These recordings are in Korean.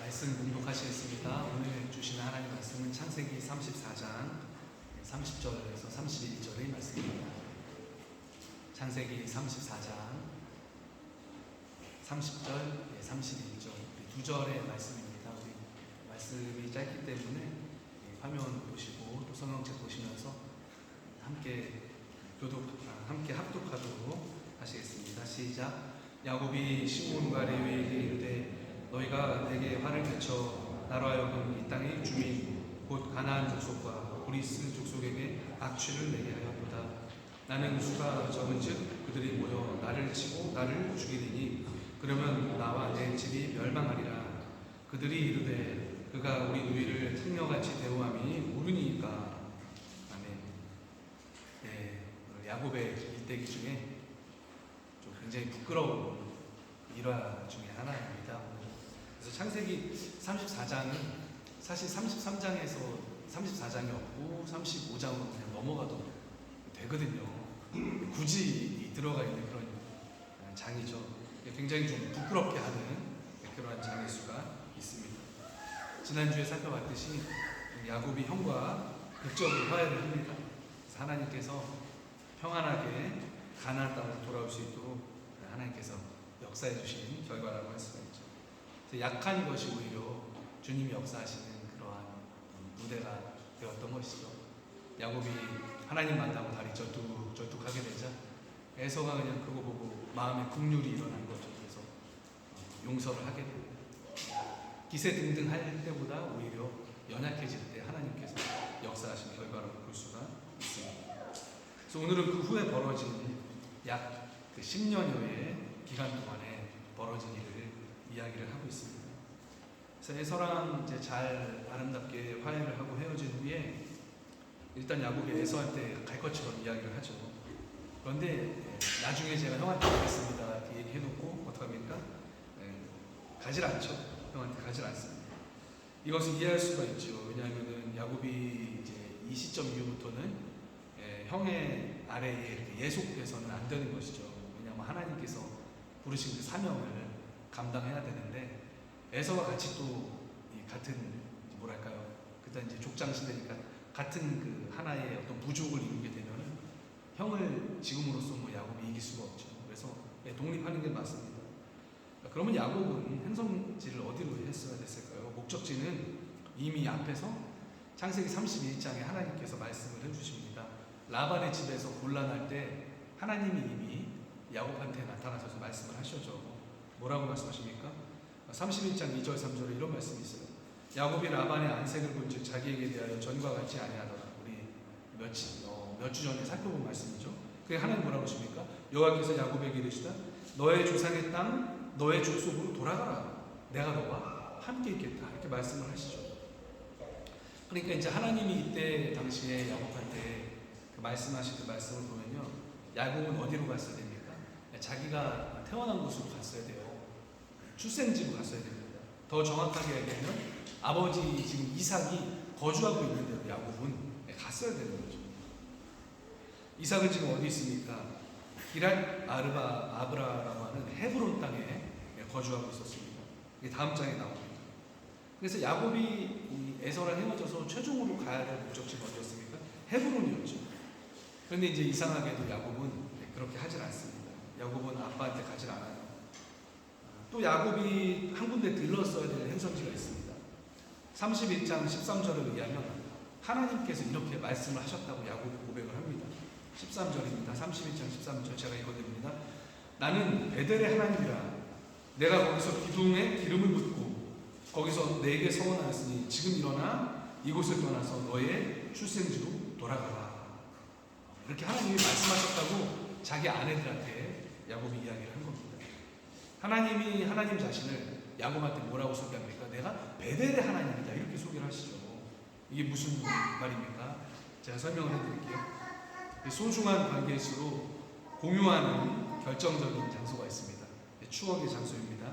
말씀 공독하시겠습니다. 오늘 주시는 하나님 말씀은 창세기 34장 30절에서 31절의 말씀입니다. 창세기 34장 30절, 31절 두 절의 말씀입니다. 우리 말씀이 짧기 때문에 화면 보시고 또 성경책 보시면서 함께 합독하도록 하시겠습니다. 시작. 야곱이 시므온과 레위에게 이르되 너희가 내게 화를 맺혀 나로 하여금 이 땅의 주민 곧 가나안 족속과 브리스 족속에게 악취를 내게 하였도다. 나는 수가 적은즉 그들이 모여 나를 치고 나를 죽이리니 그러면 나와 내 집이 멸망하리라. 그들이 이르되 그가 우리 누이를 창녀같이 대우함이 모르니까. 아멘. 오늘 야곱의 일대기 중에 좀 굉장히 부끄러운 일화 중에 하나입니다. 그래서 창세기 34장은 사실 33장에서 34장이 없고 35장으로 그냥 넘어가도 되거든요. 굳이 들어가 있는 그런 장이죠. 굉장히 좀 부끄럽게 하는 그러한 장일 수가 있습니다. 지난주에 살펴봤듯이 야곱이 형과 극적으로 화해를 합니다. 그래서 하나님께서 평안하게 가나안 땅으로 돌아올 수 있도록 하나님께서 역사해 주신 결과라고 할 수가 있죠. 약한 것이 오히려 주님이 역사하시는 그러한 무대가 되었던 것이죠. 야곱이 하나님 만나고 다리 절뚝하게 되자 에서가 그냥 그거 보고 마음에 긍휼이 일어난 거죠. 그래서 용서를 하게 됩니다. 기세등등 할 때보다 오히려 연약해질 때 하나님께서 역사하신 결과라고 볼 수가 있습니다. 그래서 오늘은 그 후에 벌어진 약 10년여의 기간 동안에 벌어진 일을 이야기를 하고 있습니다. 그래서 에서랑 이제 잘 아름답게 화해를 하고 헤어진 후에 일단 야곱이 에서한테 갈 것처럼 이야기를 하죠. 그런데 나중에 제가 형한테 가겠습니다 이렇게 얘기해놓고 어떡합니까? 가질 않죠. 형한테 가질 않습니다. 이것을 이해할 수가 있죠. 왜냐하면 야곱이 이제 이 시점 이후부터는 형의 아래에 예속돼서는 안 되는 것이죠. 왜냐하면 하나님께서 부르신 그 사명을 감당해야 되는데 에서와 같이 또 같은 뭐랄까요? 그때 이제 족장 시대니까 같은 그 하나의 어떤 부족을 이루게 되면은 형을 지금으로서 뭐 야곱이 이길 수가 없죠. 그래서 독립하는 게 맞습니다. 그러면 야곱은 행성지를 어디로 했어야 됐을까요? 목적지는 이미 앞에서 창세기 31장에 하나님께서 말씀을 해주십니다. 라반의 집에서 곤란할 때 하나님이 이미 야곱한테 나타나셔서 말씀을 하셔죠. 뭐라고 말씀하십니까? 31장 2절 3절에 이런 말씀이 있어요. 야곱이 라반의 안색을 본즉 자기에게 대하여 전과 같지 아니하더라. 우리 몇 주 전에 살펴본 말씀이죠. 그게 하나님 뭐라고 하십니까? 여호와께서 야곱에게 이르시다 너의 조상의 땅 너의 족속으로 돌아가라. 내가 너와 함께 있겠다. 이렇게 말씀을 하시죠. 그러니까 이제 하나님이 이때 당시에 야곱한테 그 말씀하신 그 말씀을 보면요. 야곱은 어디로 갔어야 됩니까? 자기가 태어난 곳으로 갔어야 돼요. 출생지로 갔어야 됩니다. 더 정확하게 얘기하면 아버지 지금 이삭이 거주하고 있는 데로 야곱은 갔어야 되는 거죠. 이삭은 지금 어디 있습니까? 기랏 아브라라고 하는 헤브론 땅에 거주하고 있었습니다. 이게 다음 장에 나옵니다. 그래서 야곱이 에서랑 헤어져서 최종으로 가야 될 목적지가 어디였습니까? 헤브론이었죠. 그런데 이제 이상하게도 야곱은 그렇게 하질 않습니다. 야곱은 아빠한테 가질 않아요. 또 야곱이 한 군데 들렀어야 될 행성지가 있습니다. 31장 13절에 의하면 하나님께서 이렇게 말씀을 하셨다고 야곱이 고백을 합니다. 13절입니다. 31장 13절 제가 읽어드립니다. 나는 베델의 하나님이라 내가 거기서 기둥에 기름을 붓고 거기서 내게 서원하였으니 지금 일어나 이곳을 떠나서 너의 출생지로 돌아가라. 이렇게 하나님이 말씀하셨다고 자기 아내들한테 야곱이 이야기를 한 겁니다. 하나님이 하나님 자신을 야곱한테 뭐라고 소개합니까? 내가 베델의 하나님이다 이렇게 소개를 하시죠. 이게 무슨 말입니까? 제가 설명을 해드릴게요. 소중한 관계일수록 공유하는 결정적인 장소가 있습니다. 추억의 장소입니다.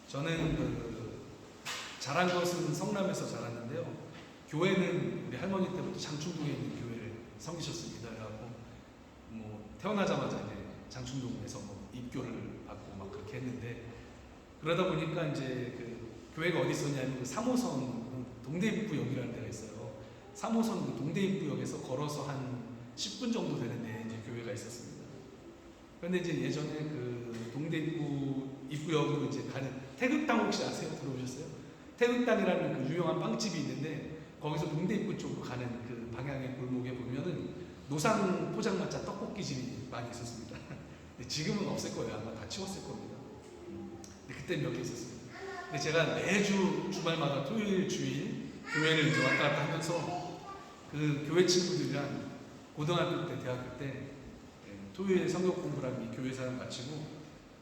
저는 자란 것은 성남에서 자랐는데요. 교회는 우리 할머니 때부터 장충동에 있는 교회를 섬기셨습니다. 그래갖고 태어나자마자 이제 장충동에서 입교를 받고 막 그렇게 했는데 그러다 보니까 이제 그 교회가 어디 있었냐면 그 3호선 동대입구역이라는 데가 있어요. 3호선 그 동대입구역에서 걸어서 한 10분 정도 되는데 이제 교회가 있었습니다. 그런데 이제 예전에 그 입구역으로 이제 가는 태극당 혹시 아세요? 들어보셨어요? 태극당이라는 그 유명한 빵집이 있는데 거기서 동대입구 쪽으로 가는 그 방향의 골목에 보면은 노상 포장마차 떡볶이집이 많이 있었습니다. 근데 지금은 없을 거예요. 아마 다 치웠을 겁니다. 근데 그때 몇 개 있었습니다. 근데 제가 매주 주말마다 토요일 주일 교회를 이제 왔다 갔다 하면서 그 교회 친구들이랑 고등학교 때, 대학교 때 토요일 성경 공부랑 이 교회 사역 마치고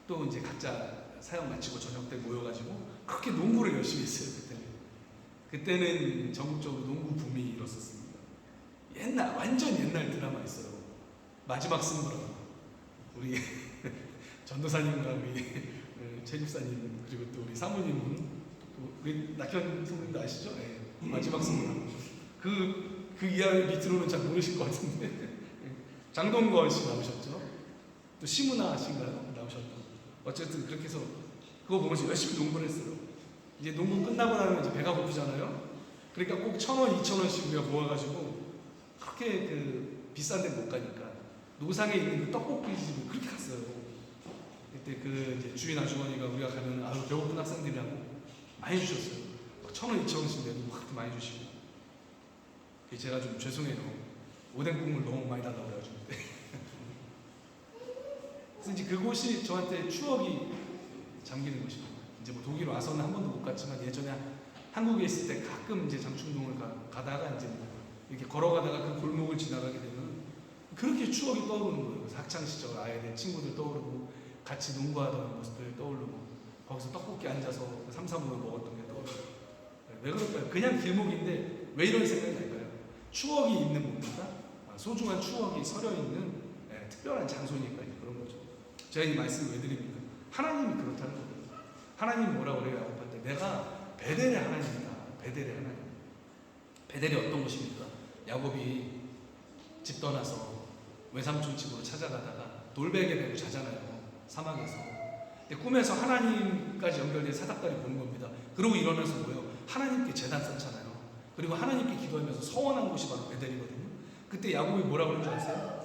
또 이제 각자 사역 마치고 저녁 때 모여가지고 그렇게 농구를 열심히 했어요. 그때는 전국적으로 농구 붐이 일었었습니다. 완전 옛날 드라마 있어요. 마지막 승부라. 우리 전도사님과 우리 최 집사님 그리고 또 우리 사모님은 우리 낙현 선생님도 아시죠? 네. 마지막 승부라. 그 이야기 밑으로는 잘 모르실 것 같은데 장동건 씨 나오셨죠? 또 심은하 씨인가요? 나오셨던. 어쨌든 그렇게 해서 그거 보면서 열심히 농구를 했어요. 이제 농구 끝나고 나면 이제 배가 고프잖아요. 그러니까 꼭 1,000원, 2,000원씩 우리가 모아가지고 그렇게 그 비싼 데 못 가니까 노상에 있는 그 떡볶이 집을 그렇게 갔어요. 그때 그 이제 주인 아주머니가 우리가 가면 아주 배고픈 학생들이라고 많이 주셨어요. 1,000원, 2,000원씩 내도 막 많이 주시고. 제가 좀 죄송해요. 오뎅 국물 너무 많이 달라고 그래가지고. 그래서 이제 그곳이 저한테 추억이 잠기는 곳입니다. 이제 뭐 독일 와서는 한 번도 못 갔지만 예전에 한국에 있을 때 가끔 이제 장충동을 가다가 이제 이렇게 걸어가다가 그 골목을 지나가게 되면 그렇게 추억이 떠오르는 거예요. 학창 시절 아이들 친구들 떠오르고 같이 농구하던 모습들 떠오르고 거기서 떡볶이 앉아서 3, 4분을 먹었던 게 떠오르고. 왜 그럴까요? 그냥 길목인데 왜 이런 생각이 날까요? 추억이 있는 곳입니다. 소중한 추억이 서려 있는 특별한 장소니까 그런 거죠. 제가 이 말씀을 왜 드립니까? 하나님이 그렇다는 거예요. 하나님이 뭐라고 그래요? 야곱할 때 내가 베델의 하나님이다. 베델의 하나님. 베델이 어떤 곳입니까? 야곱이 집 떠나서 외삼촌 집으로 찾아가다가 돌베개 메고 자잖아요. 사막에서. 근데 꿈에서 하나님까지 연결된 사닥다리 보는 겁니다. 그러고 일어나서 뭐예요? 하나님께 제단 쌓잖아요. 그리고 하나님께 기도하면서 서원한 곳이 바로 베델이거든요. 그때 야곱이 뭐라고 그런 줄 아세요?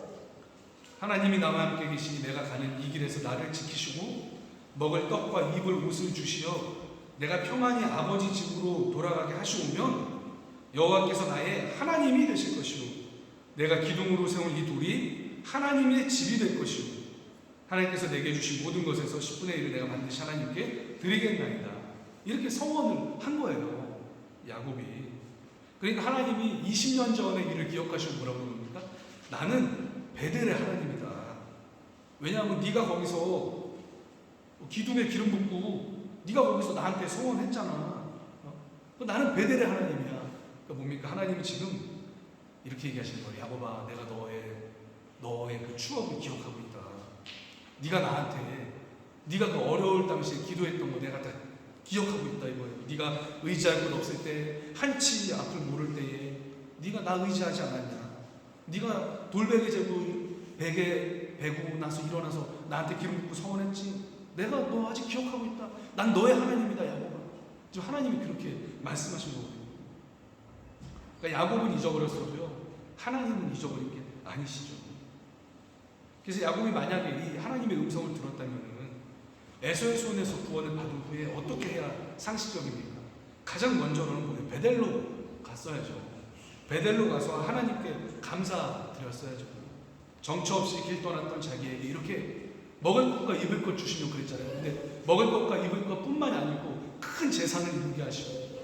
하나님이 나와 함께 계시니 내가 가는 이 길에서 나를 지키시고 먹을 떡과 입을 옷을 주시어 내가 평안히 아버지 집으로 돌아가게 하시오면 여호와께서 나의 하나님이 되실 것이요 내가 기둥으로 세운 이 돌이 하나님의 집이 될 것이요 하나님께서 내게 주신 모든 것에서 10분의 1을 내가 반드시 하나님께 드리겠나이다. 이렇게 서원을 한 거예요. 야곱이. 그러니까 하나님이 20년 전의 일을 기억하시고 뭐라고 그럽니까? 나는 베델의 하나님이다. 왜냐하면 네가 거기서 기둥에 기름 붓고 네가 거기서 나한테 서원했잖아. 나는 베델의 하나님이야. 그러니까 뭡니까? 하나님이 지금 이렇게 얘기하시는 거예요. 야곱아, 내가 너의 그 추억을 기억하고 있다. 네가 나한테 네가 그 어려울 당시에 기도했던 거 내가 다 기억하고 있다 이거예요. 네가 의지할 것 없을 때 한치 앞을 모를 때에 네가 나 의지하지 않았냐. 네가 돌베개 재고 베개 베고 나서 일어나서 나한테 기름 붓고 서원했지. 내가 너 아직 기억하고 있다. 난 너의 하나님이다 야곱아. 지금 하나님이 그렇게 말씀하신 거거든요. 그러니까 야곱은 잊어버렸어도요 하나님은 잊어버린 게 아니시죠. 그래서 야곱이 만약에 이 하나님의 음성을 들었다면은 에서의 손에서 구원을 받은 후에 어떻게 해야 상식적입니까? 가장 먼저는 뭐예요? 베델로 갔어야죠. 베델로 가서 하나님께 감사드렸어야죠. 정처 없이 길 떠났던 자기에게 이렇게 먹을 것과 입을 것 주시면 그랬잖아요. 근데 먹을 것과 입을 것 뿐만이 아니고 큰 재산을 이루게 하시고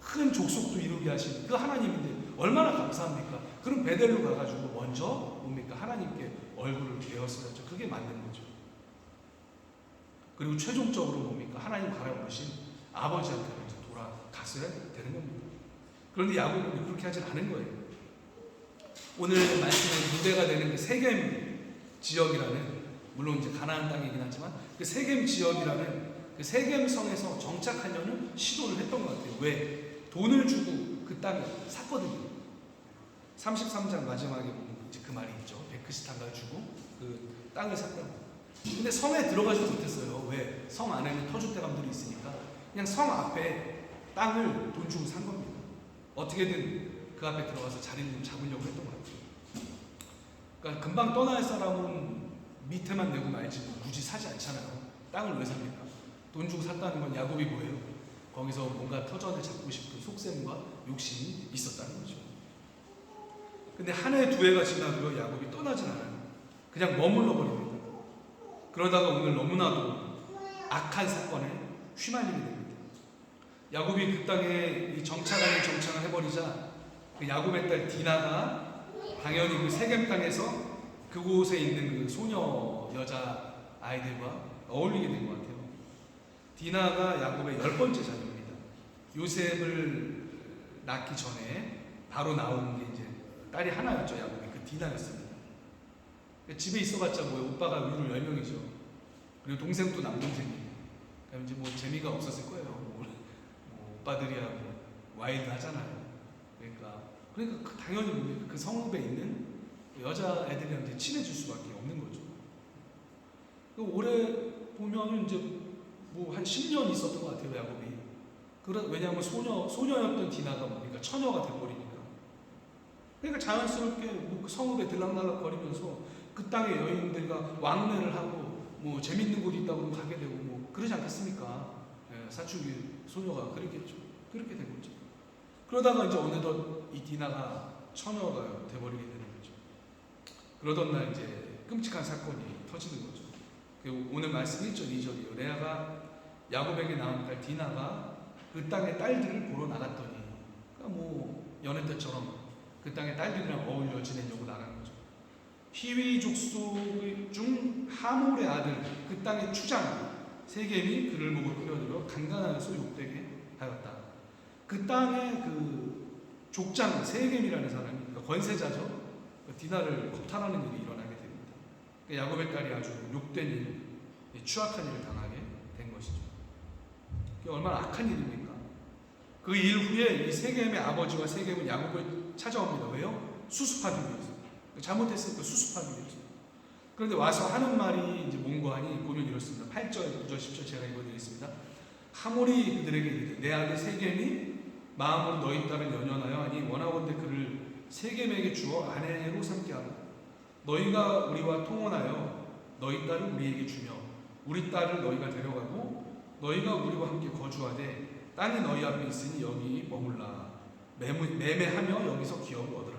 큰 족속도 이루게 하신 그 하나님인데 얼마나 감사합니까? 그럼 베델로 가가지고 먼저 뭡니까? 하나님께 얼굴을 베었어야죠. 그게 맞는 거죠. 그리고 최종적으로 뭡니까? 하나님 바라보신 아버지한테 돌아갔어야 되는 겁니다. 그런데 야곱은 그렇게 하진 않은 거예요. 오늘 말씀의 무대가 되는 그 세겜 지역이라는, 물론 이제 가나안 땅이긴 하지만 그 세겜 지역이라는 그 세겜성에서 정착하려는 시도를 했던 것 같아요. 왜? 돈을 주고 그 땅을 샀거든요. 33장 마지막에 보면 이제 그 말이 있죠. 베크시탄가를 주고 그 땅을 샀다고. 근데 성에 들어가지 못했어요. 왜? 성 안에는 터줏대감들이 있으니까 그냥 성 앞에 땅을 돈 주고 산 겁니다. 어떻게든 그 앞에 들어가서 자리를 좀 잡으려고 했던 것 같아요. 그러니까 금방 떠날 사람은 밑에만 내고 말지 굳이 사지 않잖아요. 땅을 왜 삽니까? 돈 주고 샀다는 건 야곱이 뭐예요? 거기서 뭔가 터전을 잡고 싶은 속셈과 욕심이 있었다는 거죠. 근데 한 해, 두 해가 지나도요, 야곱이 떠나진 않아요. 그냥 머물러 버립니다. 그러다가 오늘 너무나도 악한 사건에 휘말리게 됩니다. 야곱이 그 땅에 이 정착 아닌 정착을 해버리자 그 야곱의 딸 디나가 당연히 그 세겜 땅에서 그곳에 있는 그 소녀 여자 아이들과 어울리게 된 것 같아요. 디나가 야곱의 10번째 자녀입니다. 요셉을 낳기 전에 바로 나온 게 이제 딸이 하나였죠. 야곱이 그 디나였습니다. 집에 있어봤자 뭐예요? 오빠가 위로 10명이죠. 그리고 동생도 남동생이에요. 그럼 이제 뭐 재미가 없었을 거예요. 뭐 오빠들이야 뭐 와일드 하잖아요. 그러니까 당연히 그 성읍에 있는 여자 애들이랑 이제 친해질 수밖에 없는 거죠. 올해 보면은 이제 뭐 한 10년 있었던 것 같아요, 야곱이. 왜냐하면 소녀였던 디나가 뭡니까? 처녀가 돼버리니까. 그러니까 자연스럽게 뭐 그 성읍에 들락날락 거리면서 그 땅의 여인들과 왕래를 하고 뭐 재밌는 곳이 있다고 가게 되고 뭐 그러지 않겠습니까? 사춘기 소녀가 그랬겠죠. 그렇게 된 거죠. 그러다가 이제 어느덧 이 디나가 처녀가 돼버리게 되는 거죠. 그러던 날 이제 끔찍한 사건이 터지는 거죠. 오늘 말씀 1절, 2절이요. 레아가 야곱에게 낳은 딸 디나가 그 땅의 딸들을 보러 나갔더니, 그러니까 뭐 여느 때처럼 그 땅의 딸들이랑 어울려 지내려고 나간 거죠. 히위 족속 중 하몰의 아들, 그 땅의 추장 세겜이 그를 보고 끌어들여 강간하여서 욕되게 하였다. 그 땅의 그 족장 세겜이라는 사람이, 그러니까 권세자죠. 디나를 겁탈하는 일이 일어나게 됩니다. 그러니까 야곱의 딸이 아주 욕된 일, 추악한 일을 당하게 된 것이죠. 그게 얼마나 악한 일입니까? 그 일 후에 이 세겜의 아버지와 세겜은 야곱을 찾아옵니다. 왜요? 수습하기 위해서. 잘못했으니까 수습하기 위해서. 그런데 와서 하는 말이 이제 뭔가 하니 보면 이렇습니다. 8절, 9절, 10절 제가 읽어드리겠습니다. 하몰이 그들에게 이르되 내 아들 세겜이 마음으로 너희 딸을 연연하여 하니 원하건대 그를 세겜에게 주어 아내로 삼게 하라. 너희가 우리와 통혼하여 너희 딸을 우리에게 주며 우리 딸을 너희가 데려가고 너희가 우리와 함께 거주하되 땅이 너희 앞에 있으니 여기 머물라. 매매하며 여기서 기업을 얻으라.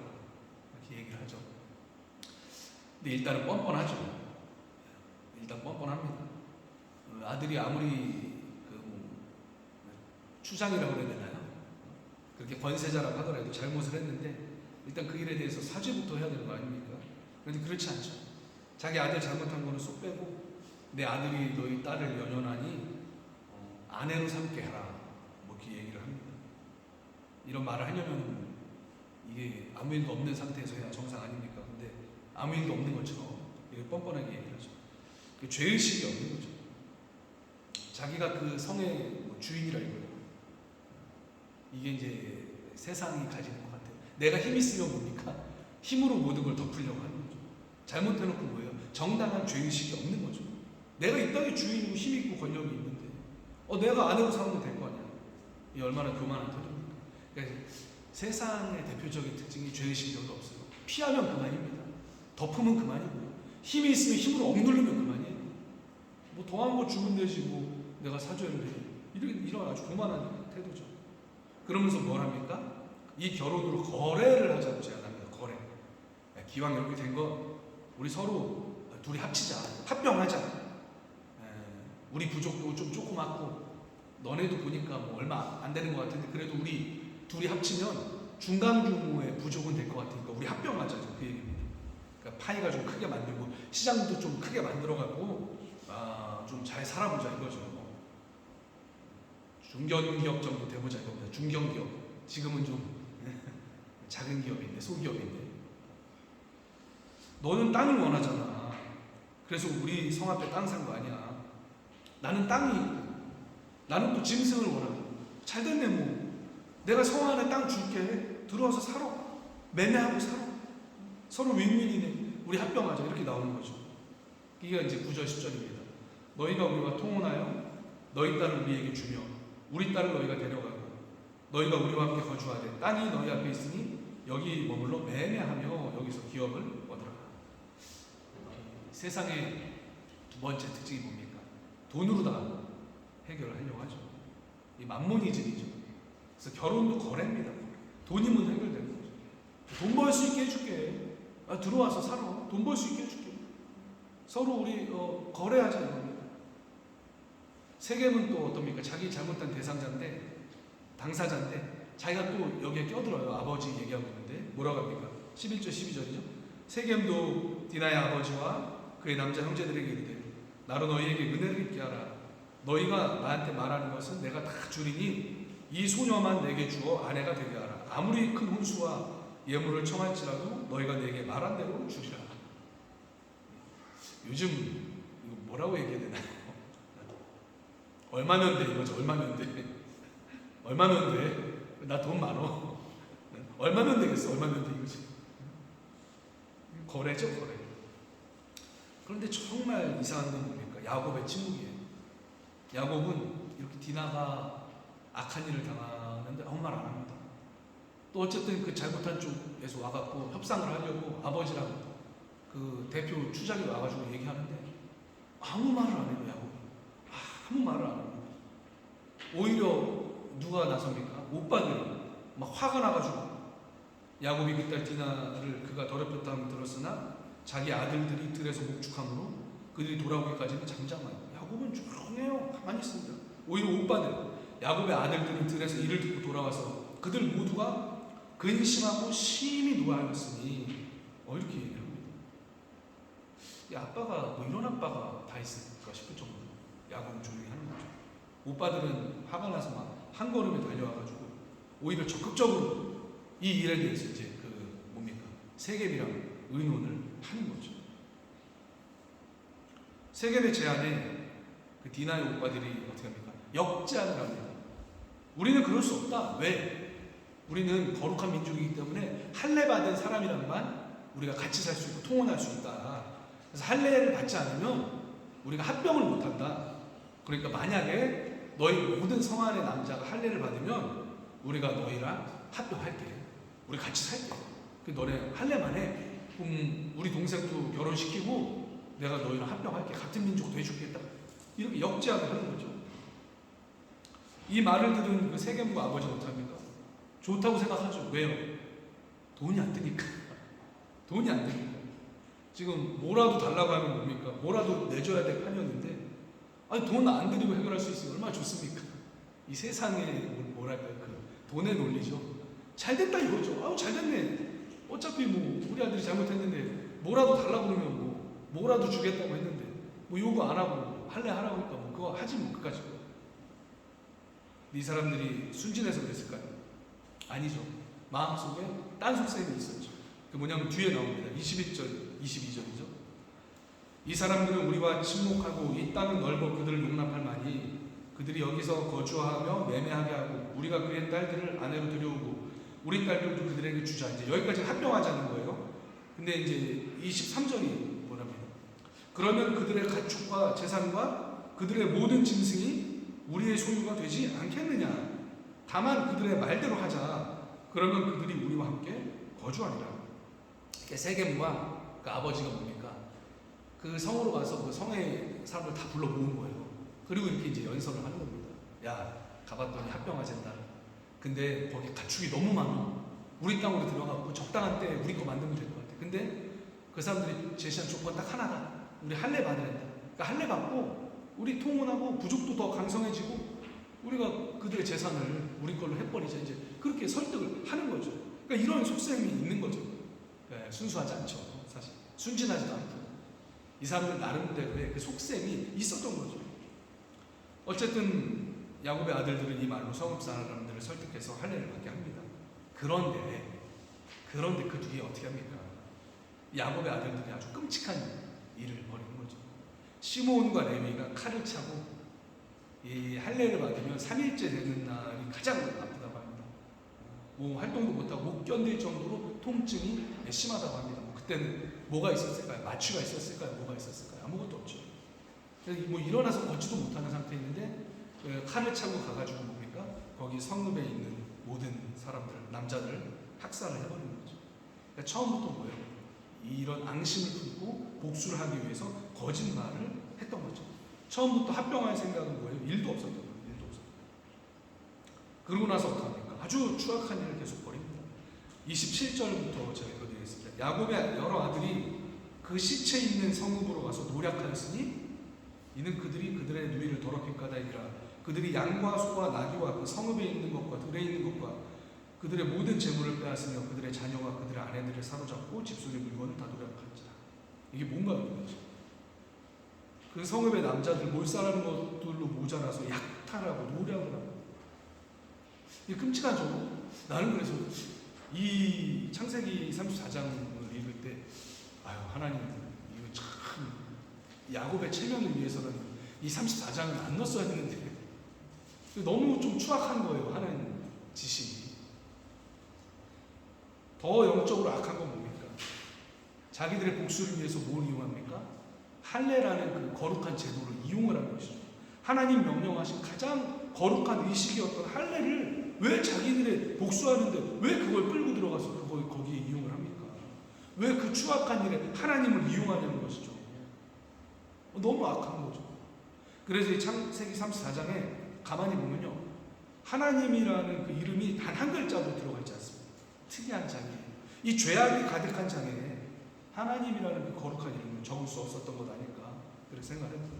이렇게 얘기를 하죠. 근데 일단은 뻔뻔하죠. 일단 뻔뻔합니다. 아들이 아무리 추장이라고 그래야 되나요? 그렇게 권세자라고 하더라도 잘못을 했는데 일단 그 일에 대해서 사죄부터 해야 되는 거 아닙니까? 그런데 그렇지 않죠. 자기 아들 잘못한 거는 쏙 빼고 내 아들이 너희 딸을 연연하니 아내로 삼게 해라. 뭐 이렇게 얘기를 합니다. 이런 말을 하려면 이게 아무 일도 없는 상태에서 해야 정상 아닙니까? 근데 아무 일도 없는 것처럼 이렇게 뻔뻔하게 얘기를 하죠. 죄의식이 없는 거죠. 자기가 그 성의 주인이라 이거예요. 이게 이제 세상이 가지는 것 같아요. 내가 힘 있으면 뭡니까? 힘으로 모든 걸 덮으려고 하는 거죠. 잘못해놓고 뭐예요? 정당한 죄의식이 없는 거죠. 내가 이 땅의 주인이고 힘 있고 권력이 있는데 내가 아내로 살면 될 거 아니야. 이 얼마나 교만한 터입니까? 그러니까 세상의 대표적인 특징이 죄의식이 별로 없어요. 피하면 그만입니다. 덮으면 그만이고요. 힘이 있으면 힘으로 억누르면 그만이에요. 뭐 더한 거 주면 되지 뭐 내가 사줘야 돼. 이런 아주 교만한 태도죠. 그러면서 뭘 합니까? 이 결혼으로 거래를 하자고 제안합니다. 거래. 기왕 이렇게 된 거 우리 서로 둘이 합치자. 합병하자. 우리 부족도 좀 조그맣고 너네도 보니까 뭐 얼마 안 되는 것 같은데 그래도 우리 둘이 합치면 중간 규모의 부족은 될 것 같으니까 우리 합병하자. 그 얘기입니다. 그러니까 파이가 좀 크게 만들고 시장도 좀 크게 만들어가고 좀 잘 살아보자 이거죠. 중견기업 정도 돼보자 이겁니다. 중견기업. 지금은 좀 작은 기업인데 소기업인데 너는 땅을 원하잖아. 그래서 우리 성 앞에 땅 산 거 아니야. 나는 땅이 있고 나는 또 짐승을 원하고 잘 됐네 뭐. 내가 성 안에 땅 줄게. 들어와서 살아. 매매하고 살아. 서로 윈윈이네. 우리 합병하자. 이렇게 나오는 거죠. 이게 이제 9절 10절입니다. 너희가 우리와 통혼하여 너희 딸을 우리에게 주며 우리 딸을 너희가 데려가고 너희가 우리와 함께 거주하되 땅이 너희 앞에 있으니 여기 머물러 매매하며 여기서 기업을 얻으라. 세상의 두 번째 특징이 뭡니까? 돈으로 다 해결을 하려고 하죠. 이 만모니즘이죠. 그래서 결혼도 거래입니다. 돈이면 해결되는 거죠. 돈 벌 수 있게 해줄게. 들어와서 살아. 돈 벌 수 있게 해줄게. 서로 우리 거래하자 이겁니다. 세겜은 또 어떻습니까? 자기 잘못한 대상자인데, 당사자인데 자기가 또 여기에 껴들어요. 아버지 얘기하고 있는데 뭐라고 합니까? 11절 12절이죠. 세겜도 디나의 아버지와 그의 남자 형제들에게 이르되 나로 너희에게 은혜를 입게 하라. 너희가 나한테 말하는 것은 내가 다 주리니 이 소녀만 내게 주어 아내가 되게 하라. 아무리 큰 혼수와 예물을 청할지라도 너희가 내게 말한 대로 주리라. 요즘 이거 뭐라고 얘기해야 되나요? 얼마면 돼 이거죠. 얼마면 돼? 얼마면 돼? 나 돈 많어. 얼마면 되겠어? 얼마면 돼 이거지. 거래죠 거래. 그런데 정말 이상한 건 뭡니까? 야곱의 침묵이에요. 야곱은 이렇게 디나가 악한 일을 당하는데 아무 말 안 합니다. 또 어쨌든 그 잘못한 쪽에서 와갖고 협상을 하려고 아버지랑 그 대표 추장이 와가지고 얘기하는데 아무 말을 안 해요. 야곱이 아무 말을 안 합니다. 오히려 누가 나섭니까? 오빠들이 막 화가 나가지고 야곱이 그딸 디나를 그가 더럽혔다는 들었으나 자기 아들들이 들에서 목축함으로 그들이 돌아오기까지는 잠잠해요. 야곱은 조용해요. 가만히 있습니다. 오히려 오빠들, 야곱의 아들들은 들에서 이를 듣고 돌아와서 그들 모두가 근심하고 심히 노하였으니 이렇게 얘기를 합니다. 이 아빠가 뭐 이런 아빠가 다 있을까 싶을 정도로 야곱은 조용히 하는 거죠. 오빠들은 화가 나서 막 한 걸음에 달려와가지고 오히려 적극적으로 이 일에 대해서 이제 세겜이랑 의논을 하는 거죠. 세겜의 제안에 그 디나의 오빠들이 어떻게 합니까? 역제안을 합니다. 우리는 그럴 수 없다. 왜? 우리는 거룩한 민족이기 때문에 할례 받은 사람이랑만 우리가 같이 살 수 있고 통혼할 수 있다. 그래서 할례를 받지 않으면 우리가 합병을 못한다. 그러니까 만약에 너희 모든 성 안의 남자가 할례를 받으면 우리가 너희랑 합병할게. 우리 같이 살게. 너네 할례만 해. 그럼 우리 동생도 결혼시키고 내가 너희랑 합병할게. 같은 민족도 해주겠다. 이렇게 역제안을 하는 거죠. 이 말을 들은 그 세겜과 아버지는 어떡합니까? 좋다고 생각하죠. 왜요? 돈이 안 드니까. 돈이 안 드니까. 지금 뭐라도 달라고 하면 뭡니까? 뭐라도 내줘야 될 판이었는데 아니 돈 안 들이고 해결할 수 있으면 얼마나 좋습니까? 이 세상에 뭐랄까요? 그 돈의 논리죠. 잘 됐다 이거죠. 아우 잘 됐네. 어차피 뭐 우리 아들이 잘못했는데 뭐라도 달라고 그러면 뭐라도 주겠다고 했는데 뭐 요구 안 하고 할래 하라고 하니까 뭐 그거 하지 뭐 그까짓 거. 이 사람들이 순진해서 그랬을까요? 아니죠. 마음속에 딴 속셈이 있었죠. 그 뭐냐면 뒤에 나옵니다. 21절, 22절이죠. 이 사람들은 우리와 침묵하고 이 땅은 넓어 그들을 용납할 만이 그들이 여기서 거주하며 매매하게 하고 우리가 그의 딸들을 아내로 들여오고 우리 딸들도 그들에게 주자. 이제 여기까지 합병하자는 거예요. 근데 이제 23절이 뭐라면 그러면 그들의 가축과 재산과 그들의 모든 짐승이 우리의 소유가 되지 않겠느냐. 다만 그들의 말대로 하자. 그러면 그들이 우리와 함께 거주하리라. 세겜과 그 아버지가 뭡니까? 그 성으로 가서 그 성의 사람들 다 불러 모은 거예요. 그리고 이렇게 이제 연설을 하는 겁니다. 야, 가봤더니 합병하잔다. 근데 거기 가축이 너무 많아. 우리 땅으로 들어가고 적당한 때 우리 거 만들면 될 것 같아. 근데 그 사람들이 제시한 조건 딱 하나다. 우리 할례 받아야 된다. 그러니까 할례 받고 우리 통혼하고 부족도 더 강성해지고 우리가 그들의 재산을 우리 걸로 해버리자. 이제 그렇게 설득을 하는 거죠. 그러니까 이런 속셈이 있는 거죠. 네, 순수하지 않죠. 사실 순진하지도 않고 이 사람들 나름대로의 그 속셈이 있었던 거죠. 어쨌든 야곱의 아들들은 이 말로 성읍 사람들을 설득해서 할례를 받게 합니다. 그런데 그 뒤에 어떻게 합니까? 야곱의 아들들이 아주 끔찍한 일을 벌이는 거죠. 시므온과 레위가 칼을 차고 이 할례를 받으면 3일째 되는 날이 가장 아프다고 합니다. 뭐 활동도 못하고 못 견딜 정도로 통증이 심하다고 합니다. 그때는 뭐가 있었을까요? 마취가 있었을까요? 뭐가 있었을까요? 아무것도 없죠. 뭐 일어나서 걷지도 못하는 상태였는데 칼을 차고 가가지고 뭡니까? 거기 성읍에 있는 모든 사람들, 남자들 학살을 해버리는 거죠. 그러니까 처음부터 뭐예요? 이런 앙심을 품고 복수를 하기 위해서 거짓말을 했던 거죠. 처음부터 합병할 생각은 뭐예요? 일도 없었던 거예요. 일도 없었던 거예요. 그러고 나서 어떡합니까? 아주 추악한 일을 계속 벌입니다. 27절부터 제가 읽어드리겠습니다. 야곱의 여러 아들이 그 시체 있는 성읍으로 가서 노략하였으니 이는 그들이 그들의 누이를 더럽힌 까닭이라. 그들이 양과 소와 나귀와 그 성읍에 있는 것과 들에 있는 것과 그들의 모든 재물을 빼앗으며 그들의 자녀와 그들의 아내들을 사로잡고 집속의 물건을 다 노략한지라. 이게 뭔가 이런 거죠. 그 성읍의 남자들 몰살하는 것들로 모자라서 약탈하고 노략을 하고. 이게 끔찍하죠. 나는 그래서 이 창세기 34장을 읽을 때 아유 하나님 이거 참 야곱의 체면을 위해서는 이 34장은 안 넣었어야 했는데 너무 좀 추악한 거예요. 하는 짓이. 더 영적으로 악한 건 뭡니까? 자기들의 복수를 위해서 뭘 이용합니까? 할례라는 그 거룩한 제도를 이용을 하는 것이죠. 하나님 명령하신 가장 거룩한 의식이었던 할례를 왜 자기들의 복수하는데 왜 그걸 끌고 들어가서 거기에 이용을 합니까? 왜 그 추악한 일에 하나님을 이용하냐는 것이죠. 너무 악한 거죠. 그래서 이 창세기 34장에 가만히 보면요, 하나님이라는 그 이름이 단 한 글자도 들어가 있지 않습니다. 특이한 장이에요. 이 죄악이 가득한 장에 하나님이라는 그 거룩한 이름을 적을 수 없었던 것 아닐까 그렇게 생각합니다.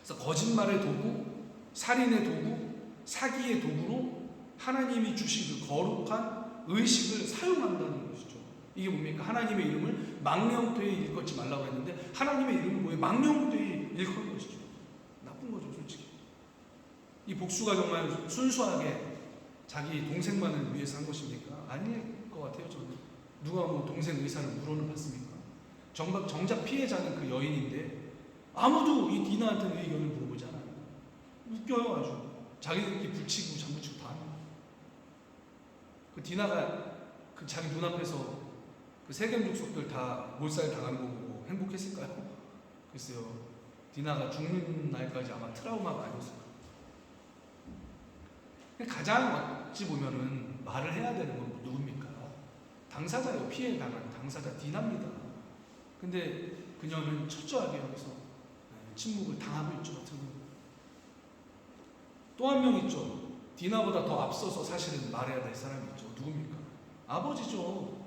그래서 거짓말의 도구, 살인의 도구, 사기의 도구로 하나님이 주신 그 거룩한 의식을 사용한다는 것이죠. 이게 뭡니까? 하나님의 이름을 망령되이 일컫지 말라고 했는데 하나님의 이름을 뭐예요? 망령되이 일컫는 것이죠. 나쁜 거죠, 솔직히. 이 복수가 정말 순수하게 자기 동생만을 위해서 한 것입니까? 아닐 것 같아요, 저는. 누가 뭐 동생 의사를 물어는 봤습니까? 정작 피해자는 그 여인인데 아무도 이 디나한테는 의견을 물어보지 않아요. 웃겨요, 아주. 자기들끼리 붙이고 장구치고 다 합니다. 그 디나가 그 자기 눈앞에서 그 세겜 족속들 다 몰살 당하는 거 보고 행복했을까요? 글쎄요. 디나가 죽는 날까지 아마 트라우마가 아니었을 거예요. 가장 어찌 보면은 말을 해야 되는 건 누굽니까? 당사자예요. 피해 당한 당사자 디나입니다. 근데 그녀는 철저하게 여기서 침묵을 당하고 있죠. 또 한 명 있죠. 디나보다 더 앞서서 사실은 말해야 될 사람이 있죠. 누굽니까? 아버지죠.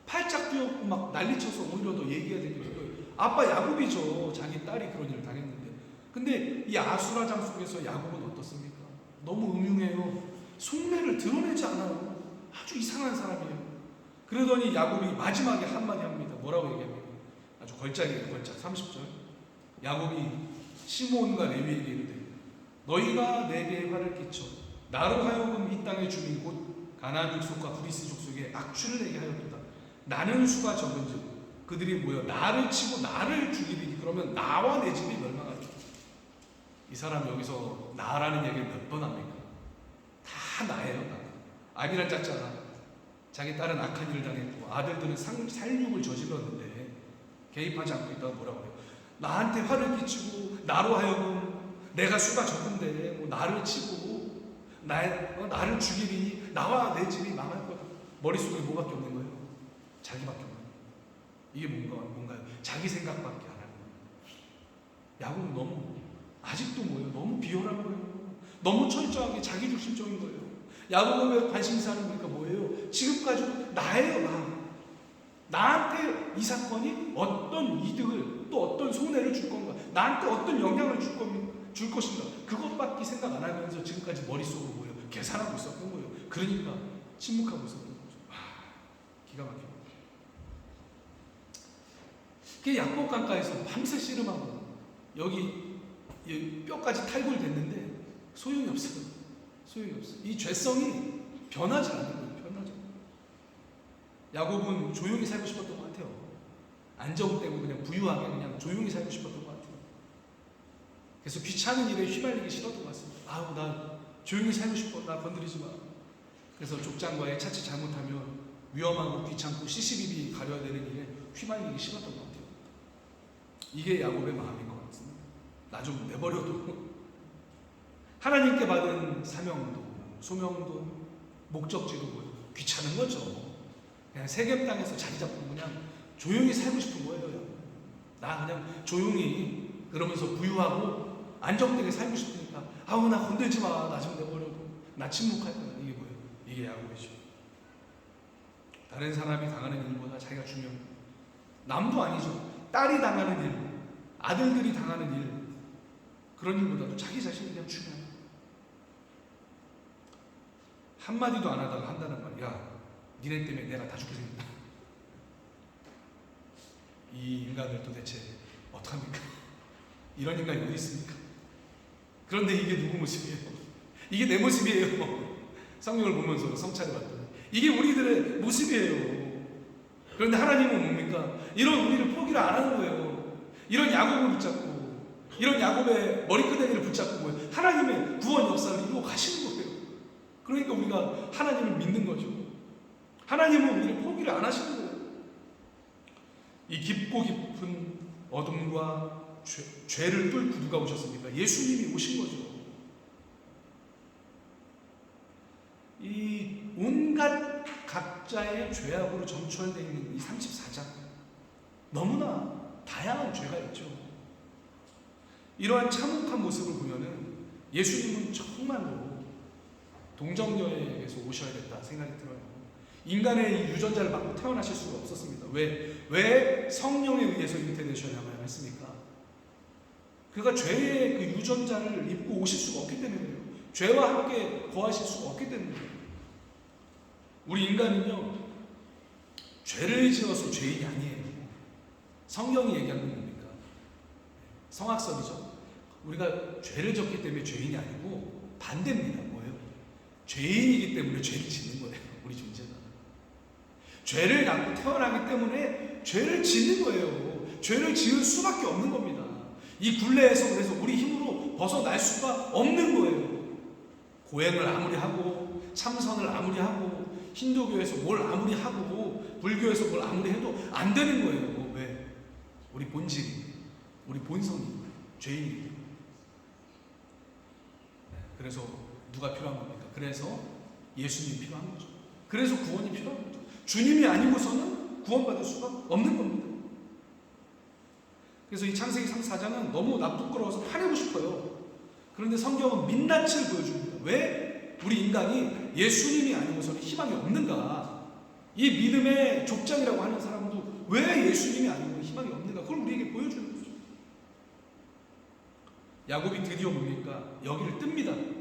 팔짝 뛰었고 막 난리쳐서 오히려 더 얘기해야 될 게 있어요. 아빠 야곱이죠. 자기 딸이 그런 일을 당했는데. 근데 이 아수라장 속에서 야곱은 어떻습니까? 너무 음흉해요. 속내를 드러내지 않아요. 아주 이상한 사람이에요. 그러더니 야곱이 마지막에 한마디 합니다. 뭐라고 얘기합니까? 아주 걸작이에요. 걸작. 30절. 야곱이 시므온과 레위에게 이르되 너희가 내게 화를 끼쳐 나로 하여금 이 땅의 주민 곧 가나안 족속과 브리스 족속에 악취를 내게 하였도다. 나는 수가 적은즉 그들이 모여 나를 치고 나를 죽이리니 그러면 나와 내 집이 멸망하리라. 이 사람 여기서 나라는 얘기를 몇 번 합니까? 다 나예요. 나. 아비란 짰잖아. 자기 딸은 악한 일을 당했고 아들들은 살육을 저질렀는데 개입하지 않고 있다고 뭐라고 해요? 나한테 화를 끼치고 나로 하여금 내가 수가 적은데 뭐 나를 치고 나를 죽이리니 나와 내 집이 망할 거다. 머릿속에 뭐밖에 없는 거예요? 자기밖에 없는 거예요. 이게 뭔가요? 자기 생각밖에 안 하는 거예요. 야곱은 너무 아직도 뭐예요? 너무 비열한 거예요. 너무 철저하게 자기 중심적인 거예요. 야곱은 왜 관심사는 거니까 뭐예요? 지금까지도 나예요, 나. 나한테 이 사건이 어떤 이득을 또 어떤 손해를 줄 건가? 나한테 어떤 영향을 줄 것인가? 그것밖에 생각 안 하면서 지금까지 머릿속으로 뭐예요? 계산하고 있었던 거예요. 그러니까 침묵하고 있었던 거죠. 기가 막혀요. 그 약복강가에서 밤새 씨름하고 여기 뼈까지 탈골됐는데 소용이 없어요. 소용이 없어요. 이 죄성이 변하지 않는 거예요. 변하지 않는 거예요. 야곱은 조용히 살고 싶었던 것 같아요. 안정되고 그냥 부유하게 그냥 조용히 살고 싶었던 것 같아요. 그래서 귀찮은 일에 휘말리기 싫었던 것 같습니다. 아우 나 조용히 살고 싶어. 나 건드리지 마. 그래서 족장과의 차치 잘못하면 위험하고 귀찮고 시시비비 가려야 되는 일에 휘말리기 싫었던 것 같아요. 이게 야곱의 마음인 것 같습니다. 나 좀 내버려도 하나님께 받은 사명도 소명도 목적지도 뭐예요? 귀찮은 거죠. 그냥 세겜 땅에서 자리 잡고 그냥 조용히 살고 싶은 거예요. 나 그냥 조용히 그러면서 부유하고 안정되게 살고 싶으니까 아우 나 건들지 마. 나 좀 내버려고. 나 침묵할 거야. 이게 뭐예요? 이게 야곱이죠. 다른 사람이 당하는 일보다 자기가 중요한 거예요. 남도 아니죠. 딸이 당하는 일, 아들들이 당하는 일, 그런 일보다도 자기 자신이 그냥 중요한 거예요. 한마디도 안 하다가 한다는 말. 야, 니네 때문에 내가 다 죽게 생겼다. 이 인간을 도대체 어떡합니까? 이런 인간이 어디 있습니까? 그런데 이게 누구 모습이에요? 이게 내 모습이에요. 성경을 보면서 성찰해 봤더니 이게 우리들의 모습이에요. 그런데 하나님은 뭡니까? 이런 우리를 포기를 안 하는 거예요. 이런 야곱을 붙잡고, 이런 야곱의 머리끄댕이를 붙잡고 하나님의 구원 역사를 이루어 가시는 거예요. 그러니까 우리가 하나님을 믿는 거죠. 하나님은 우리를 포기를 안 하시는 거예요. 이 깊고 깊은 어둠과 죄를 뚫고 누가 오셨습니까? 예수님이 오신 거죠. 이 온갖 각자의 죄악으로 점철되어 있는 이 34장, 너무나 다양한 죄가 있죠. 이러한 참혹한 모습을 보면은 예수님은 정말로 동정녀에게서 오셔야겠다 생각이 들어요. 인간의 유전자를 받고 태어나실 수가 없었습니다. 왜 성령에 의해서 잉태되셔야만 했습니까? 그가 죄의 그 유전자를 입고 오실 수가 없기 때문이에요. 죄와 함께 거하실 수가 없기 때문이에요. 우리 인간은요, 죄를 지어서 죄인이 아니에요. 성경이 얘기하는 건 뭡니까? 성악설이죠. 우리가 죄를 졌기 때문에 죄인이 아니고 반대입니다. 뭐예요? 죄인이기 때문에 죄를 짓는 거예요. 우리 존재가. 죄를 낳고 태어나기 때문에 죄를 짓는 거예요. 죄를 지을 수밖에 없는 겁니다. 이 굴레에서 그래서 우리 힘으로 벗어날 수가 없는 거예요. 고행을 아무리 하고 참선을 아무리 하고 힌두교에서 뭘 아무리 하고 불교에서 뭘 아무리 해도 안 되는 거예요. 왜? 우리 본질이, 우리 본성이 죄인이기 때문에. 그래서 누가 필요한 겁니까? 그래서 예수님이 필요한 거죠. 그래서 구원이 필요한 거죠. 주님이 아니고서는 구원받을 수가 없는 겁니다. 그래서 이 창세기 34장은 너무 나 부끄러워서 화내고 싶어요. 그런데 성경은 민낯을 보여줍니다. 왜 우리 인간이 예수님이 아니고서는 희망이 없는가? 이 믿음의 족장이라고 하는 사람도 왜 예수님이 아니고 희망이 없는가? 그걸 우리에게 보여주는 거죠. 야곱이 드디어 뭡니까? 여기를 뜹니다.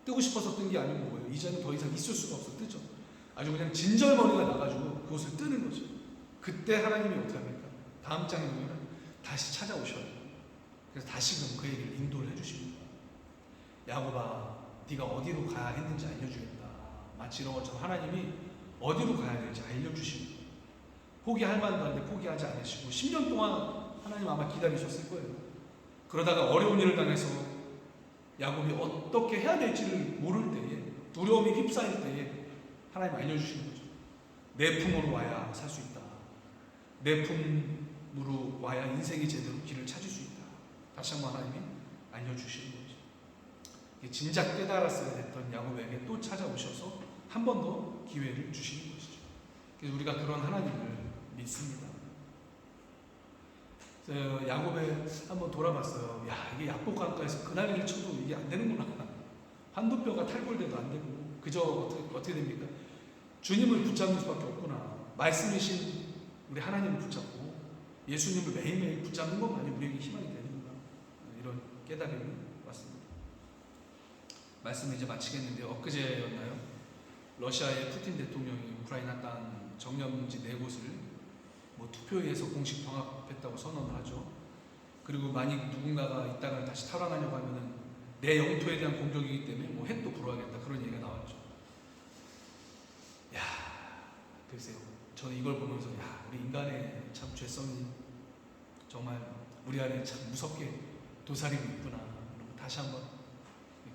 뜨고 싶어서 뜬 게 아니고 뭐예요? 이제는 더 이상 있을 수가 없어. 뜨죠. 아주 그냥 진절머리가 나가지고 그곳을 뜨는 거죠. 그때 하나님이 어떻게 합니까? 다음 장에 보면 다시 찾아오셔요. 그래서 다시금 그에게 인도를 해주십니다. 야곱아, 네가 어디로 가야 했는지 알려주겠다. 마치 이런 것처럼 하나님이 어디로 가야 될지 알려주십니다. 포기할 만도 한데 포기하지 않으시고 10년 동안 하나님 아마 기다리셨을 거예요. 그러다가 어려운 일을 당해서 야곱이 어떻게 해야 될지를 모를 때에, 두려움이 휩싸일 때에 하나님 알려주시는 거죠. 내 품으로 와야 살 수 있다. 내 품으로 와야 인생이 제대로 길을 찾을 수 있다. 다시 한번 하나님이 알려주시는 거죠. 진작 깨달았어야 됐던 야곱에게 또 찾아오셔서 한 번 더 기회를 주시는 것이죠. 그래서 우리가 그런 하나님을 믿습니다. 야곱에 한번 돌아봤어요. 야, 이게 약복강가에서 그날을 쳐도 이게 안 되는구나. 한두 뼈가 탈골돼도 안 되고, 그저 어떻게 됩니까? 주님을 붙잡는 수밖에 없구나. 말씀이신 우리 하나님을 붙잡고 예수님을 매일매일 붙잡는 것만이 우리에게 희망이 되는구나. 이런 깨달음이 왔습니다. 말씀을 이제 마치겠는데요. 엊그제였나요? 러시아의 푸틴 대통령이 우크라이나 땅 점령지 4곳을 투표에 의해서 공식 병합했다고 선언을 하죠. 그리고 만약 누군가가 이 땅을 다시 탈환하려고 하면은 내 영토에 대한 공격이기 때문에 핵도 불어하겠다, 그런 얘기가 나왔죠. 야, 글쎄요. 저는 이걸 보면서 우리 인간의 참 죄성이 정말 우리 안에 참 무섭게 도사리고 있구나. 다시 한번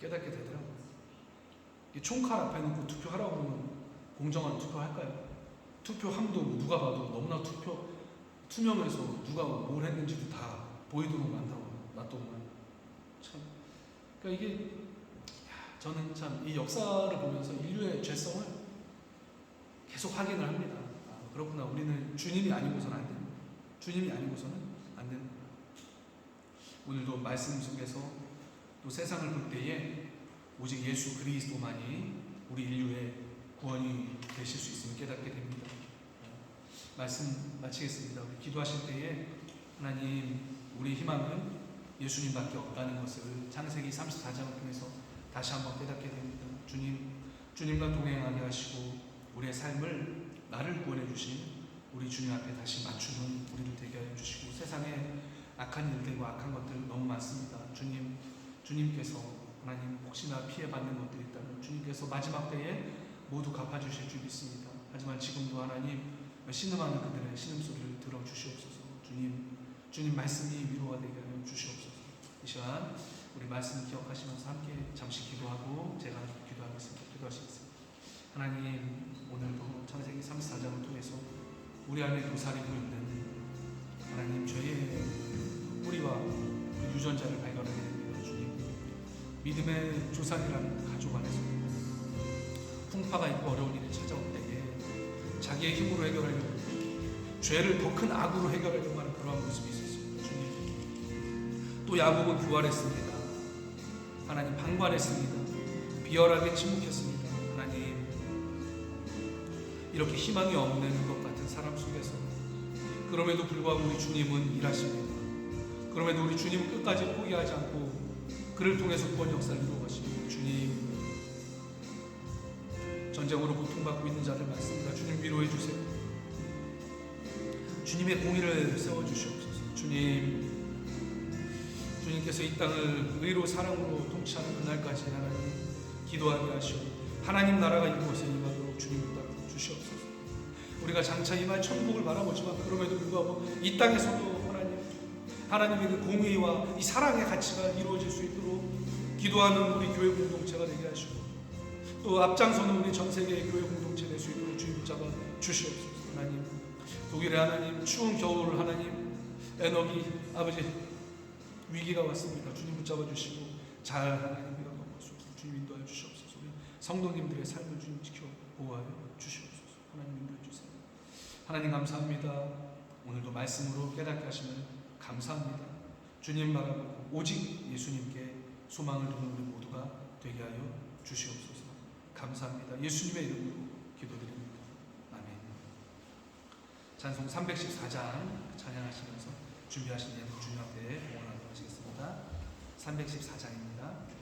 깨닫게 되더라고요. 총칼 앞에 놓고 투표하라고 그러면 공정한 투표할까요? 투표함도 누가 봐도 너무나 투명해서 누가 뭘 했는지도 다 보이도록 놔두면 참. 그러니까 이게 저는 참 이 역사를 보면서 인류의 죄성을 계속 확인을 합니다. 그렇구나. 우리는 주님이 아니고서는 안 됩니다. 주님이 아니고서는 안 됩니다. 오늘도 말씀 속에서 또 세상을 볼 때에 오직 예수 그리스도만이 우리 인류의 구원이 되실 수 있음을 깨닫게 됩니다. 말씀 마치겠습니다. 우리 기도하실 때에 하나님, 우리 희망은 예수님밖에 없다는 것을 창세기 34장을 통해서 다시 한번 깨닫게 됩니다. 주님과 동행하게 하시고 우리의 삶을 나를 구원해 주신 우리 주님 앞에 다시 맞추는 우리를 되게 하여 주시고, 세상에 악한 일들과 악한 것들 너무 많습니다. 주님께서 하나님 혹시나 피해받는 것들이 있다면 주님께서 마지막 때에 모두 갚아주실 줄 믿습니다. 하지만 지금도 하나님 신음하는 그들의 신음소리를 들어주시옵소서. 주님 말씀이 위로가 되게 하여 주시옵소서. 이 시간 우리 말씀 기억하시면서 함께 잠시 기도하고 제가 기도하겠습니다. 기도하시겠습니다. 하나님, 오늘도 창세기 34장을 통해서 우리 안에 도사리고 있는 하나님 죄의 뿌리와 그 유전자를 발견하게 됩니다. 주님, 믿음의 조상이라는 가족 안에서 풍파가 있고 어려운 일이 찾아올 때에 자기의 힘으로 해결하려고, 죄를 더 큰 악으로 해결하려고 하는 그러한 모습이 있었습니다. 주님, 또 야곱은 부활했습니다. 하나님, 방관했습니다. 비열하게 침묵했습니다. 하나님, 이렇게 희망이 없는 것 같은 사람 속에서 그럼에도 불구하고 우리 주님은 일하십니다. 그럼에도 우리 주님은 끝까지 포기하지 않고 그를 통해서 구원 역사를 이루어가십니다. 주님, 전쟁으로 고통받고 있는 자들 많습니다. 주님, 위로해 주세요. 주님의 공의를 세워주시옵소서. 주님께서 이 땅을 의로 사랑으로 통치하는 그날까지 하나님 기도하게 하시오. 하나님 나라가 이곳에 임하도록 주님 따라 주시옵소서. 우리가 장차 임할 천국을 바라보지만 그럼에도 불구하고 이 땅에서도 하나님의 그 공의와 이 사랑의 가치가 이루어질 수 있도록 기도하는 우리 교회 공동체가 되게 하시고, 또 앞장서는 우리 전 세계의 교회 공동체 될 수 있도록 주님 붙잡아 주시옵소서. 하나님, 독일의 하나님 추운 겨울 하나님 에너기 아버지 위기가 왔습니다. 주님 붙잡아 주시고 잘 하나님 위가 꺾어주시고 주님 인도하여 주시옵소서. 우리 성도님들의 삶을 주님 지켜 보호하여 주시옵소서. 하나님 인도해 주세요. 하나님 감사합니다. 오늘도 말씀으로 깨닫게 하시면 감사합니다. 주님 바라보고 오직 예수님께 소망을 두는 우리 모두가 되게 하여 주시옵소서. 감사합니다. 예수님의 이름으로 기도드립니다. 아멘. 찬송 314장 찬양하시면서 준비하신 예물 주님 앞에 봉헌하도록 하시겠습니다. 314장입니다.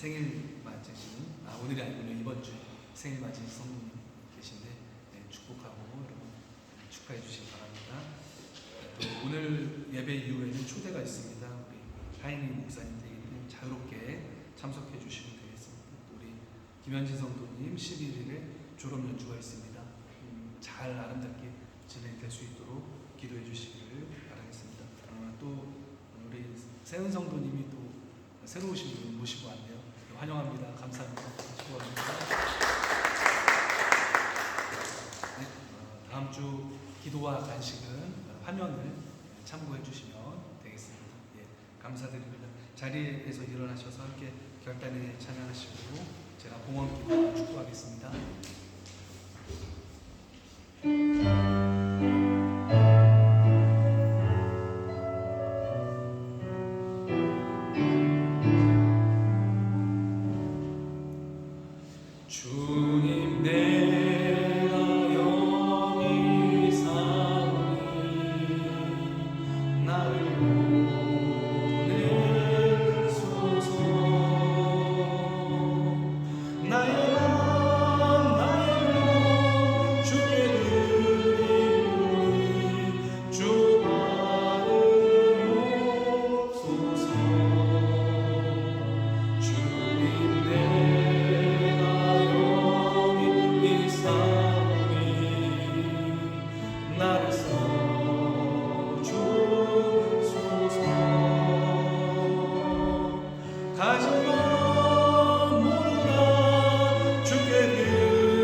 생일 맞으신 오늘이 아니군요. 이번 주에 생일 맞으신 성도님 계신데 축복하고 여러분 축하해 주시기 바랍니다. 또 오늘 예배 이후에는 초대가 있습니다. 우리 하인이 목사님들이 자유롭게 참석해 주시면 되겠습니다. 또 우리 김현진 성도님 11일에 졸업 연주가 있습니다. 잘 아름답게 진행될 수 있도록 기도해 주시기를 바라겠습니다. 또 우리 세은 성도님이 또 새로 오신 분 모시고 왔네요. 환영합니다. 감사합니다. 축복합니다. 네, 다음 주 기도와 간식은 화면을 참고해 주시면 되겠습니다. 예, 감사드립니다. 자리에서 일어나셔서 함께 결단에 찬양하시고 제가 봉헌 기도 축복하겠습니다. 주님 내가 여기 사오니 나를 보내소서. 나의 맘 나의 몸 주께 드리오니 주 받으옵소서. 주님 내가 여기 사오니 나를 써주소서. 가진 것 모두가 주께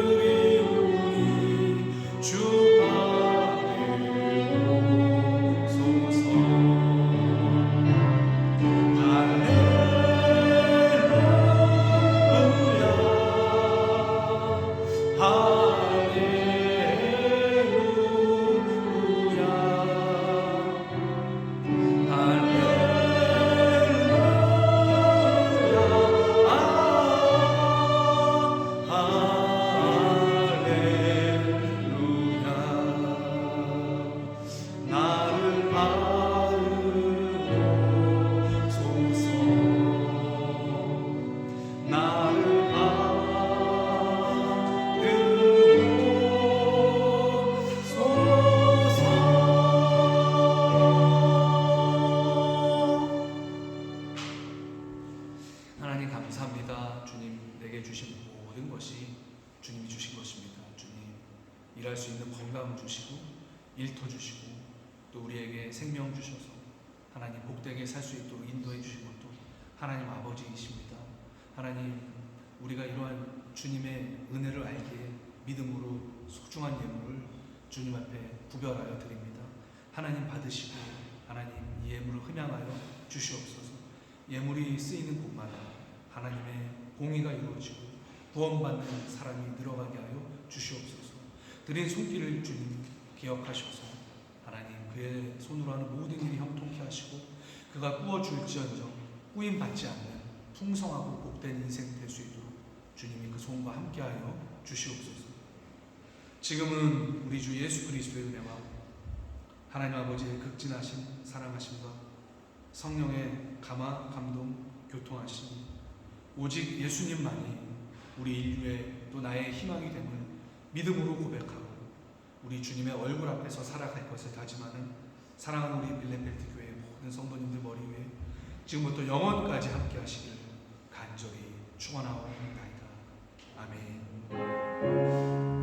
드리오니 주 받으옵소서. 나를 받으옵소서. 나를 받으옵소서. 하나님 감사합니다. 주님 내게 주신 모든 것이 주님이 주신 것입니다. 주님 일할 수 있는 건강 주시고 일터 주시고 또 우리에게 생명 주셔서 하나님 복되게 살 수 있도록 인도해 주신 것도 하나님 아버지이십니다. 하나님 우리가 이러한 주님의 은혜를 알기에 믿음으로 소중한 예물을 주님 앞에 구별하여 드립니다. 하나님 받으시고 하나님 이 예물을 흠양하여 주시옵소서. 예물이 쓰이는 곳마다 하나님의 공의가 이루어지고 구원받는 사람이 늘어가게 하여 주시옵소서. 드린 손길을 주님 기억하셔서 하나님 그의 손으로 하는 모든 일이 형통케 하시고 그가 꾸어줄지언정 꾸임받지 않는 풍성하고 복된 인생 될 수 있도록 주님이 그 손과 함께하여 주시옵소서. 지금은 우리 주 예수 그리스도의 은혜와 하나님 아버지의 극진하신 사랑하심과 성령의 감화 감동 교통하심이 오직 예수님만이 우리 인류의 또 나의 희망이 됨을 믿음으로 고백하고 우리 주님의 얼굴 앞에서 살아갈 것을 다짐하는 사랑하는 우리 빌레벨트 교회의 모든 성도님들 머리 위에 지금부터 영원까지 함께 하시길 간절히 축원하옵나이다. 아멘.